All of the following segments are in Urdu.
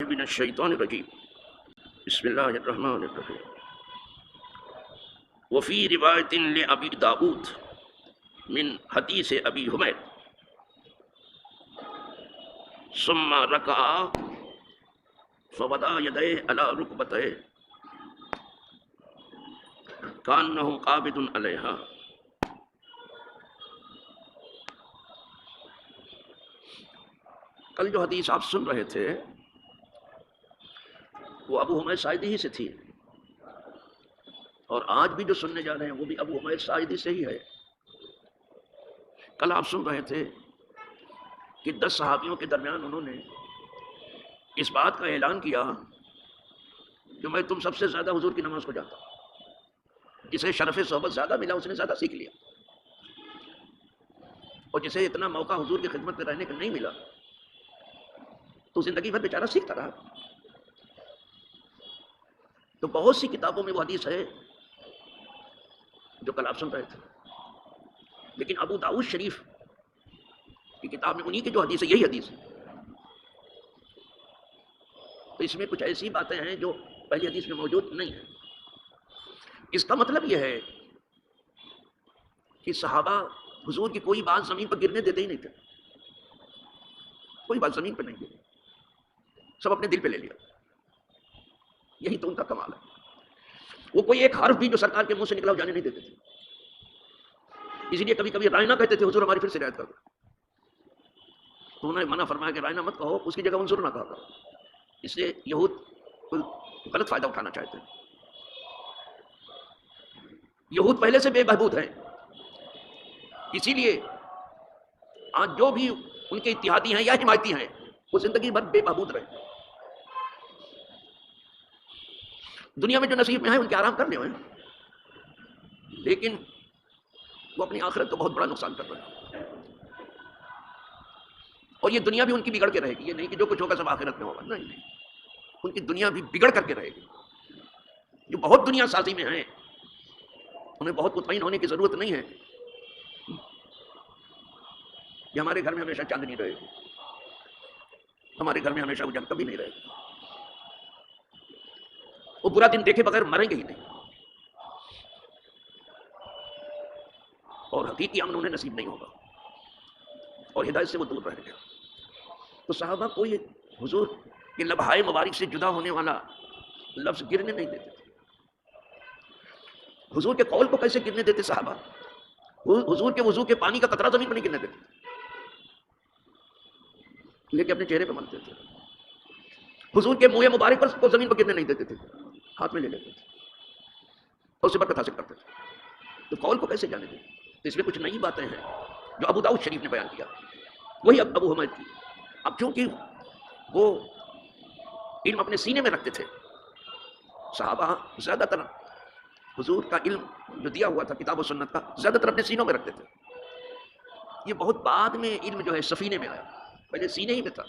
من الشیطان الرجیم بسم اللہ الرحمن الرحیم وفی روایت لأبی داود من حدیث ابی حمید ثم رکع فوضع یدیہ علی رکبتیہ کأنہ قابض علیہا۔ کل جو حدیث آپ سن رہے تھے وہ ابو حمید ساعدی ہی سے تھی، اور آج بھی جو سننے جا رہے ہیں وہ بھی ابو حمید ساعدی سے ہی ہے۔ کل آپ سن رہے تھے کہ 10 صحابیوں کے درمیان انہوں نے اس بات کا اعلان کیا کہ میں تم سب سے زیادہ حضور کی نماز کو جانتا ہوں۔ جسے شرف صحبت زیادہ ملا اس نے زیادہ سیکھ لیا، اور جسے اتنا موقع حضور کی خدمت میں رہنے کا نہیں ملا تو زندگی بھر بیچارہ سیکھتا رہا۔ تو بہت سی کتابوں میں وہ حدیث ہے جو کل آپ سن رہے تھے، لیکن ابو داؤد شریف کی کتاب میں انہی کی جو حدیث ہے یہی حدیث ہے۔ تو اس میں کچھ ایسی باتیں ہیں جو پہلی حدیث میں موجود نہیں ہیں۔ اس کا مطلب یہ ہے کہ صحابہ حضور کی کوئی بات زمین پر گرنے دیتے ہی نہیں تھے، کوئی بات زمین پر نہیں گری، سب اپنے دل پہ لے لیا۔ یہی تو ان کا کمال ہے۔ وہ کوئی ایک حرف بھی جو سرکار کے منہ سے نکلا ہو جانے نہیں دیتے تھے۔ اسی لیے کبھی کبھی رائنا کہتے تھے حضور ہماری پھر سے رعایت کر دو، تو انہوں نے منع فرمایا کہ رائنا مت کہو، اس کی جگہ انظر نہ کہا کرو، اس سے یہود غلط فائدہ اٹھانا چاہتے ہیں۔ یہود پہلے سے بے بہبود ہیں، اسی لیے آج جو بھی ان کے اتحادی ہیں یا حمایتی ہیں وہ زندگی بھر بے بہبود رہے۔ دنیا میں جو نصیب میں ہے ان کے آرام کرنے ہوئے، لیکن وہ اپنی آخرت کو بہت بڑا نقصان کر رہے ہیں، اور یہ دنیا بھی ان کی بگڑ کے رہے گی۔ یہ نہیں کہ جو کچھ ہوگا سب آخرت میں ہوگا، نہیں، ان کی دنیا بھی بگڑ کر کے رہے گی۔ جو بہت دنیا سازی میں ہیں انہیں بہت مطمئن ہونے کی ضرورت نہیں ہے کہ ہمارے گھر میں ہمیشہ چاندنی رہے گی، ہمارے گھر میں ہمیشہ اجالا کبھی نہیں رہے گا۔ وہ برا دن دیکھے بغیر مریں گے ہی نہیں، اور حقیقی امن انہیں نصیب نہیں ہوگا، اور ہدایت سے وہ دور رہیں گے۔ تو صحابہ کوئی حضور کے لمحۂ مبارک سے جدا ہونے والا لفظ گرنے نہیں دیتے تھے۔ حضور کے قول کو کیسے گرنے دیتے صحابہ؟ حضور کے وضو کے پانی کا قطرہ زمین پر نہیں گرنے دیتے، لے کے اپنے چہرے پہ ملتے تھے۔ حضور کے منہ مبارک پر کو زمین پر گرنے نہیں دیتے تھے، ہاتھ میں لے لیتے تھے اور اسے برکت حاصل کرتے تھے۔ تو قول کو کیسے جانے دیں؟ تو اس میں کچھ نئی باتیں ہیں جو ابو داؤد شریف نے بیان کیا، وہی ابو حمید کی۔ اب چونکہ وہ علم اپنے سینے میں رکھتے تھے، صحابہ زیادہ تر حضور کا علم جو دیا ہوا تھا کتاب و سنت کا زیادہ تر اپنے سینوں میں رکھتے تھے۔ یہ بہت بعد میں علم جو ہے سفینے میں آیا، پہلے سینے ہی میں تھا،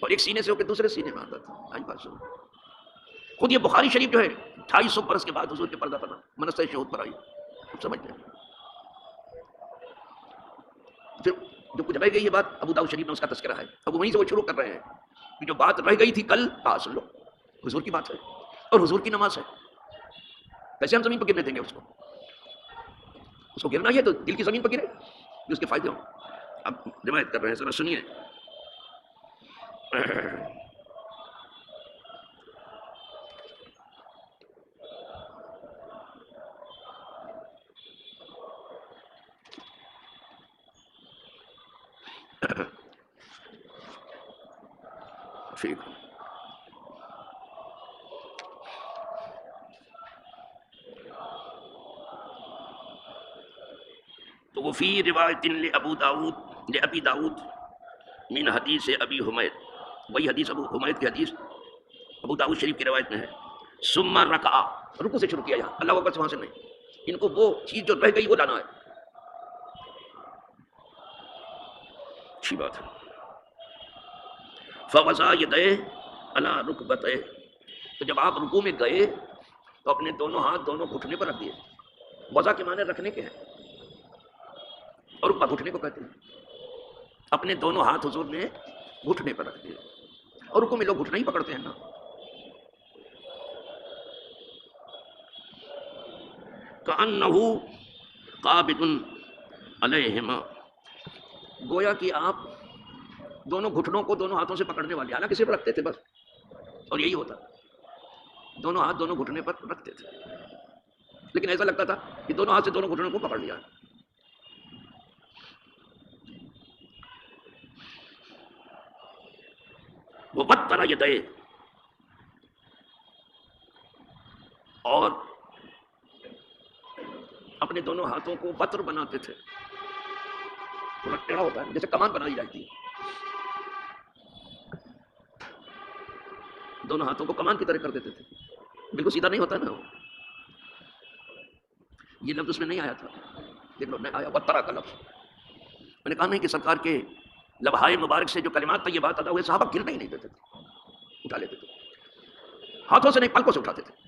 اور ایک سینے سے ہو کے دوسرے سینے میں آتا تھا۔ آج بات سنو، خود یہ بخاری شریف جو ہے 250 برس کے بعد حضور کے پردہ پر منصہ شہود پر آئی، سمجھتے ہیں۔ پھر جو کچھ رہ گئی یہ بات ابو داؤد شریف میں اس کا تذکرہ ہے، اب وہیں سے وہ شروع کر رہے ہیں کہ جو بات رہ گئی تھی کل سن لو، حضور کی بات ہے اور حضور کی نماز ہے، کیسے ہم زمین پر گرنے دیں گے اس کو گرنا ہے تو دل کی زمین پر گرے جو اس کے فائدے ہوں۔ اب روایت کر رہے ہیں، ذرا سنیے۔ ٹھیک، تو وہ فی روایت لأبی داود من حدیث ابی حمید، وہی حدیث ابو حمید کی حدیث ابو داؤد شریف کی روایت میں ہے۔ ثم رکع، رکوع سے شروع کیا، یہاں اللہ اکبر سے وہاں سے نہیں، ان کو وہ چیز جو رہ گئی وہ لانا ہے۔ اچھی بات ہے۔ فوضع یدیہ علی رکبتیہ، تو جب آپ رکوع میں گئے تو اپنے دونوں ہاتھ دونوں گھٹنے پر رکھ دیے۔ وضع کے معنی رکھنے کے ہیں، اور رکبہ گھٹنے کو کہتے ہیں۔ اپنے دونوں ہاتھ حضور نے گھٹنے پر رکھ دیے، اور رکوع میں لوگ گھٹنا ہی پکڑتے ہیں نا. کأنہ قابض علیہما، گویا کہ آپ دونوں گھٹنوں کو دونوں ہاتھوں سے پکڑنے والے، حالانکہ صرف رکھتے تھے بس، اور یہی ہوتا، دونوں ہاتھ دونوں گھٹنے پر رکھتے تھے، لیکن ایسا لگتا تھا کہ دونوں ہاتھ سے دونوں گھٹنوں کو پکڑ لیا. وہ وطر یدیہ، اور اپنے دونوں ہاتھوں کو وطر بناتے تھے. تھوڑا ٹیڑھا ہوتا ہے جیسے کمان بنائی جاتی ہے، دونوں ہاتھوں کو کمان کی طرح کر دیتے تھے. بالکل سیدھا نہیں ہوتا نا، یہ لفظ اس میں نہیں آیا تھا، دیکھ لو نہیں آیا وطرا کا لفظ. میں نے کہا نہیں کہ سرکار کے لبہائے مبارک سے جو کلمات طیبات ادا ہوئے، صحابہ گرنے ہی نہیں دیتے تھے، اٹھا لیتے تھے، ہاتھوں سے نہیں پلکوں سے اٹھاتے تھے.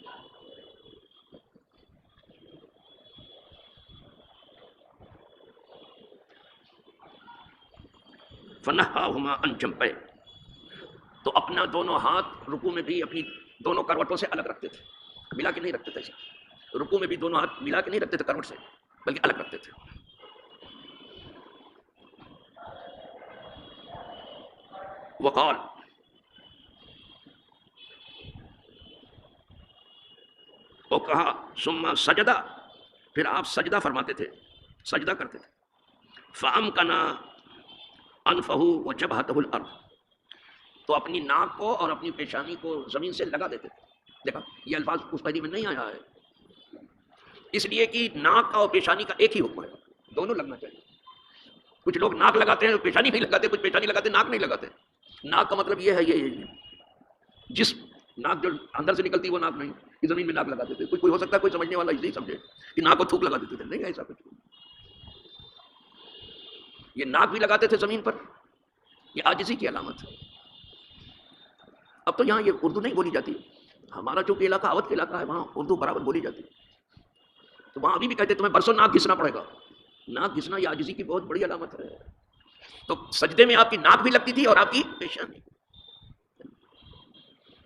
فنہاہما عن جنبیہ، تو اپنا دونوں ہاتھ رکوع میں بھی اپنی دونوں کروٹوں سے الگ رکھتے تھے، ملا کے نہیں رکھتے تھے. ایسے رکوع میں بھی دونوں ہاتھ ملا کے نہیں رکھتے تھے کروٹ سے، بلکہ الگ رکھتے تھے. وقال، وہ کہا، ثم سجدہ، پھر آپ سجدہ فرماتے تھے، سجدہ کرتے تھے. فامکنا انفہ وجبہتہ الارض، تو اپنی ناک کو اور اپنی پیشانی کو زمین سے لگا دیتے تھے. دیکھا یہ الفاظ اس قیدی میں نہیں آیا ہے، اس لیے کہ ناک کا اور پیشانی کا ایک ہی حکم ہے، دونوں لگنا چاہیے. کچھ لوگ ناک لگاتے ہیں پیشانی نہیں لگاتے، کچھ پیشانی لگاتے ناک نہیں لگاتے. ناک کا مطلب یہ ہے یہ جسم، ناک جو اندر سے نکلتی وہ ناک نہیں، یہ زمین میں ناک لگا دیتے. کوئی ہو سکتا ہے کوئی سمجھنے والا نہیں سمجھے کہ ناک کو تھوک لگا دیتے تھے، نہیں ایسا کچھ. یہ ناک بھی لگاتے تھے زمین پر، یہ عاجزی کی علامت ہے. اب تو یہاں یہ اردو نہیں بولی جاتی، ہمارا چونکہ علاقہ اودھ کا علاقہ ہے، وہاں اردو برابر بولی جاتی، تو وہاں ابھی بھی کہتے تمہیں برسوں ناک گھسنا پڑے گا. ناک گھسنا یہ عاجزی کی بہت بڑی علامت ہے. تو سجدے میں آپ کی ناک بھی لگتی تھی اور آپ کی پیشانی،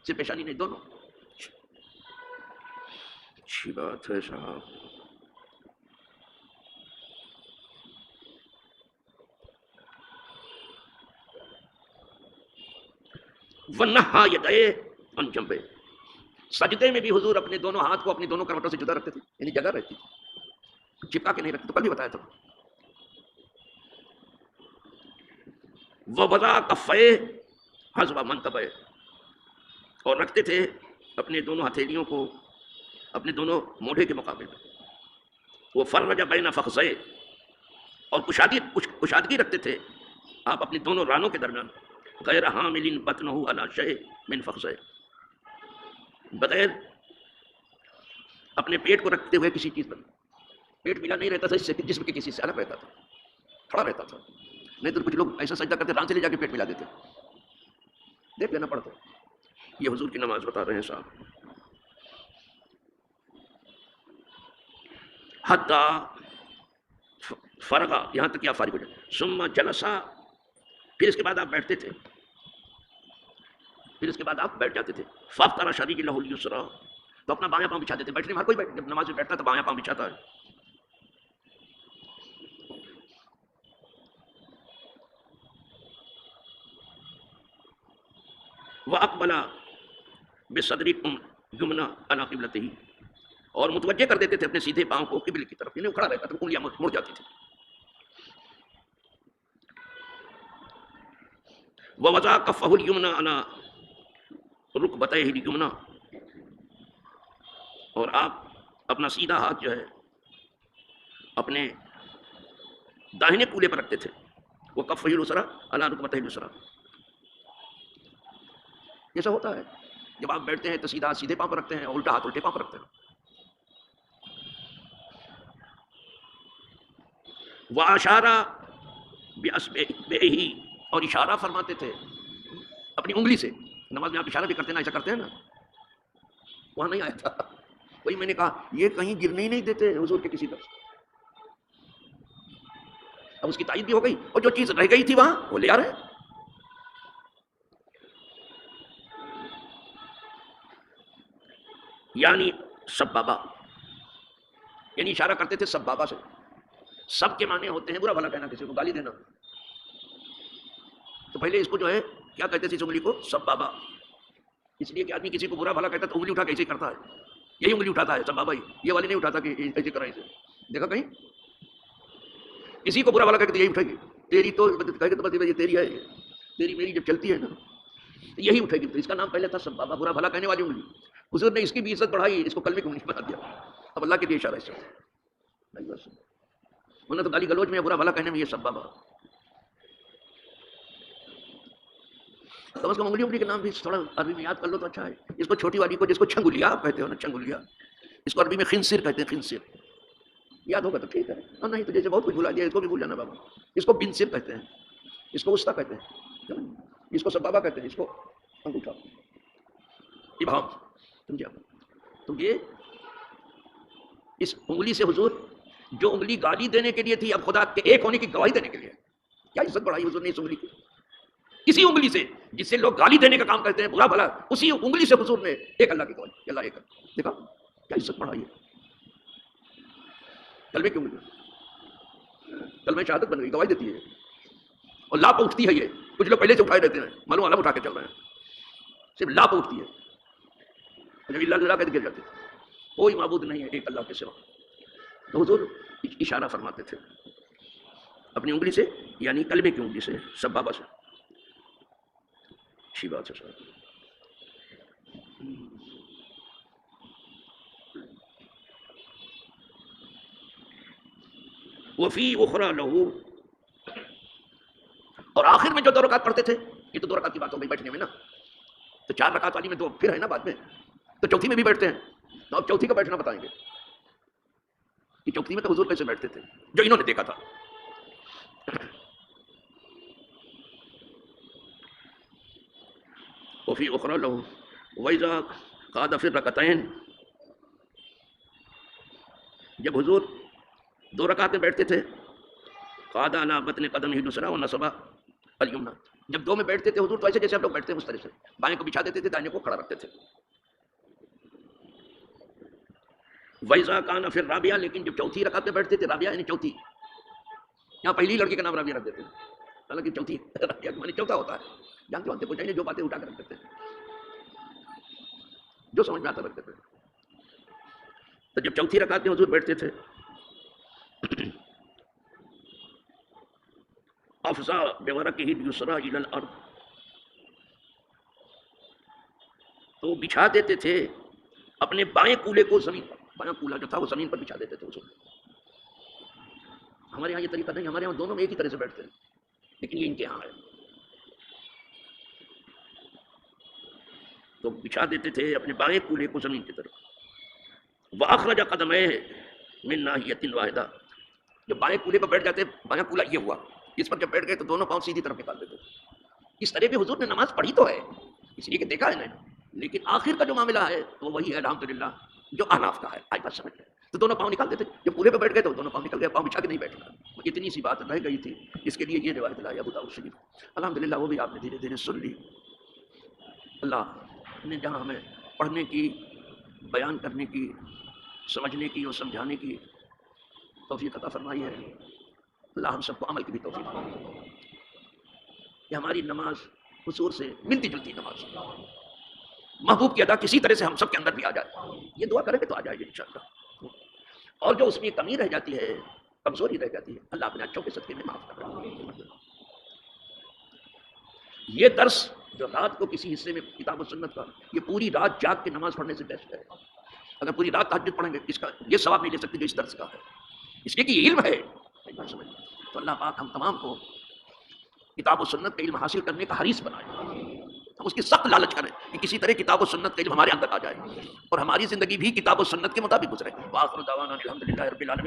صرف پیشانی نہیں، دونوں. اچھی بات ہے صاحب. ونہا یدیہ عن جنبیہ، سجدے میں بھی حضور اپنے دونوں ہاتھ کو اپنی دونوں کروٹوں سے جدا رکھتے تھے، یعنی جگہ رہتی تھی، چپکا کے نہیں رکھتے، تو کل بھی بتایا تھا. ووضع کفیہ حذو منکبیہ، اور رکھتے تھے اپنے دونوں ہتھیلیوں کو اپنے دونوں موڈھے کے مقابل میں. وہ فرج بین فخذیہ، اور کشادگی رکھتے تھے آپ اپنی دونوں رانوں کے درمیان. غیر حامل بطنہ علی شیء من فخذیہ، بغیر اپنے پیٹ کو رکھتے ہوئے کسی چیز پر. پیٹ ملا نہیں رہتا تھا اس سے، جسم کے کسی سے الگ رہتا تھا، کھڑا رہتا تھا. نہیں تو کچھ لوگ ایسا سجدہ کرتے ران سے لے جا کے پیٹ ملا دیتے، دیکھ لینا پڑتا. یہ حضور کی نماز بتا رہے ہیں صاحب. حتی فرغا، یہاں تک کہ آپ فارغ ہو جائیں. ثم جلسا، پھر اس کے بعد آپ بیٹھتے تھے، پھر اس کے بعد آپ بیٹھ جاتے تھے. فافترش رجلہ الیسریٰ، تو اپنا بایاں پاؤں بچھاتے تھے. بیٹھنے میں ہر کوئی جب نماز میں بیٹھتا ہے تو بایاں پاؤں بچھاتا ہے. واقبل بصدر یمنی علی قبلتہ، اور متوجہ کر دیتے تھے اپنے سیدھے پاؤں کو قبلے کی طرف، یعنی کھڑا رہتا تھا، انگلیاں مڑ جاتی تھی. ووضع کفہ الیمنی علی رکبتیہ الیمنی، اور آپ اپنا سیدھا ہاتھ جو ہے اپنے داہنے کولے پر رکھتے تھے. وہ کفہ الیسریٰ علی رکبتیہ الیسریٰ. ایسا ہوتا ہے جب آپ بیٹھتے ہیں تو سیدھا ہاتھ سیدھے پاؤں پر رکھتے ہیں اور الٹا ہاتھ الٹے پاؤں پر رکھتے ہیں. واشارہ باصبعہ، اور اشارہ فرماتے تھے اپنی انگلی سے. نماز میں آپ اشارہ بھی کرتے ہیں نا، ایسا کرتے ہیں نا، وہاں نہیں آیا تھا. وہی میں نے کہا یہ کہیں گرنے ہی نہیں دیتے حضور کے کسی لفظ. اب اس کی تائید بھی ہو گئی، اور جو چیز رہ گئی تھی وہاں وہ لے آ رہے ہیں. یعنی سب بابا، یعنی اشارہ کرتے تھے سب بابا سے. سب کے معنی ہوتے ہیں برا بھلا کہنا، کسی کو گالی دینا. تو پہلے اس کو جو ہے کیا کہتے تھے اس انگلی کو؟ سب بابا. اس لیے کہ آدمی کسی کو برا بھلا کہتا ہے تو انگلی اٹھا کے ایسے ہی کرتا ہے، یہی انگلی اٹھاتا ہے سب بابا ہی. یہ والی نہیں اٹھاتا کہ ایسے کرا اسے. دیکھا کہیں کسی کو برا بھلا کہتے یہی اٹھے گی. تیری تو کہے تو بس یہ تیری ہے، تیری میری جب چلتی ہے نا یہی اٹھے گی. تو اس کا نام پہلے تھا سب بابا، برا بھلا کہنے والی انگلی. حضور نے اس کی بھی عزت بڑھائی، اس کو کلمے کی انگلی بنا دیا. اب اللہ کے لیے اشارہ ہے. انہوں نے تو گالی گلوچ میں برا بھلا کہنے میں یہ سب بابا. کم از کم انگلی انگلی کے نام بھی تھوڑا عربی میں یاد کر لو تو اچھا ہے. اس کو چھوٹی والی کو جس کو چھنگولیا آپ کہتے ہو نا، چھنگولیا، اس کو عربی میں خنصر کہتے ہیں. خنصر یاد ہوگا تو ٹھیک ہے، اور نہیں تو جیسے بہت کچھ بھلا دیا اس کو بھی بھول جانا بابا. اس کو بنصر کہتے ہیں، اس کو وسطیٰ کہتے ہیں، اس کو سب بابا کہتے ہیں، اس کو انگوٹھا ابہام. سمجھا؟ تو یہ اس انگلی سے حضور جو انگلی گالی دینے کے لیے تھی اب خدا کے ایک ہونے کی گواہی دینے کے لیے. کیا عزت بڑھائی حضور نے اس انگلی کی. کسی انگلی سے جس سے لوگ گالی دینے کا کام کرتے ہیں برا بھلا، اسی انگلی سے حضور نے ایک اللہ کی گواہی. اللہ ایک ہے. دیکھا کیا عزت بڑھائی ہے. کلمے کی انگلی، کلمہ شہادت بن گئی، گواہی دیتی ہے. اور لا پہ اٹھتی ہے. یہ کچھ لوگ پہلے سے اٹھائے رہتے ہیں، معلوم اللہ اٹھا کے چل رہے ہیں، صرف لا پہ اٹھتی ہے. جب اللہ اللہ کہتے گر جاتے ہیں. کوئی معبود نہیں ہے ایک اللہ کے سوا. تو حضور اشارہ فرماتے تھے اپنی انگلی سے، یعنی کلمے کی انگلی سے، سب بابا سے. اچھی بات ہے سر. وفی اخرى لہو، اور آخر میں جو 2 رکعت پڑھتے تھے، یہ تو 2 رکعت کی بات ہو گئی بیٹھنے میں نا، تو 4 رکعت والی میں تو پھر ہے نا بعد میں، تو چوتھی میں بھی بیٹھتے ہیں. تو اب چوتھی کا بیٹھنا بتائیں گے کہ چوتھی میں تو حضور کیسے بیٹھتے تھے جو انہوں نے دیکھا تھا. وفی اخرى لہو وإذا قعد في الركعتين، جب حضور 2 رکعت میں بیٹھتے تھے، قعد على بطن قدمه اليسرى ونصب اليمنى، جب 2 میں بیٹھتے تھے حضور تو ایسے جیسے ہم لوگ بیٹھتے ہیں اس طرح سے، بائیں کو بچھا دیتے تھے، دائیں کو کھڑا رکھتے تھے. وإذا كان في الرابعة، لیکن جب چوتھی رکعت میں بیٹھتے تھے، رابعہ یعنی چوتھی، یہاں پہلی لڑکی کا نام رابعہ رکھ دیتے ہیں، حالانکہ چوتھی رابعہ معنی چوتھا ہوتا ہے. جانتے کچھ نہیں، جو باتیں اٹھا کر رکھ دیتے ہیں، جو سمجھ میں آتا رکھ دیتے ہیں. تو جب چوتھی رکعت میں حضور بیٹھتے تھے، افزا بورقہ اليسریٰ الی الارض، تو بچھا دیتے تھے اپنے بائیں کولے کو زمین پر. بائیں کولا جو تھا وہ زمین پر بچھا دیتے تھے حضور. ہمارے یہاں یہ طریقہ نہیں، ہمارے یہاں دونوں میں ایک ہی طرح سے بیٹھتے ہیں، لیکن یہ ان کے یہاں ہے. تو بچھا دیتے تھے اپنے بائیں کولے کو زمین کی طرف. وَأَخْرَجَ قَدَمَيْهِ مِنْ نَاحِيَةٍ وَاحِدَةٍ، جب بائیں کولے پر بیٹھ جاتے، بائیں کولا یہ ہوا، اس پر جب بیٹھ گئے تو دونوں پاؤں سیدھی طرف نکال دیتے. اس طرح بھی حضور نے نماز پڑھی تو ہے، اس لیے کہ دیکھا ہے نا، لیکن آخر کا جو معاملہ ہے وہ وہی ہے الحمدللہ جو احناف کا ہے. آج بات سمجھ گئے. تو دونوں پاؤں نکال دیتے، جب پورے پہ بیٹھ گئے تو دونوں پاؤں نکل گئے، پاؤں بچھا کے نہیں بیٹھنا. اتنی سی بات رہ گئی تھی، اس کے لیے یہ روایت لائی ابو داؤد شریف. الحمدللہ وہ بھی آپ نے دھیرے دھیرے سن لی. اللہ نے جہاں ہمیں پڑھنے کی، بیان کرنے کی، سمجھنے کی اور سمجھانے کی توفیق عطا فرمائی ہے، اللہ ہم سب کو عمل کی بھی توفیق فرمائے. یہ ہماری نماز حضور سے ملتی جلتی نماز، محبوب کی ادا کسی طرح سے ہم سب کے اندر بھی آ جائے. یہ دعا کریں گے تو آ جائے گی انشاءاللہ. اور جو اس میں کمی رہ جاتی ہے، کمزوری رہ جاتی ہے، اللہ اپنے اچھوں کے صدقے میں معاف کر رہا ہے. یہ درس جو رات کو کسی حصے میں کتاب و سنت کا، یہ پوری رات جاگ کے نماز پڑھنے سے بیسٹ ہے. اگر پوری رات تہجد پڑھیں گے، اس کا یہ ثواب نہیں لے سکتے جو اس درس کا ہے، اس لیے کہ یہ علم ہے. تو اللہ پاک ہم تمام کو کتاب و سنت کا علم حاصل کرنے کا حریص بنائے. ہم اس کی سخت لالچ کریں کہ کسی طرح کتاب و سنت کا علم ہمارے اندر آ جائے اور ہماری زندگی بھی کتاب و سنت کے مطابق گزرے. وآخر دعوانا الحمدللہ رب العالمین.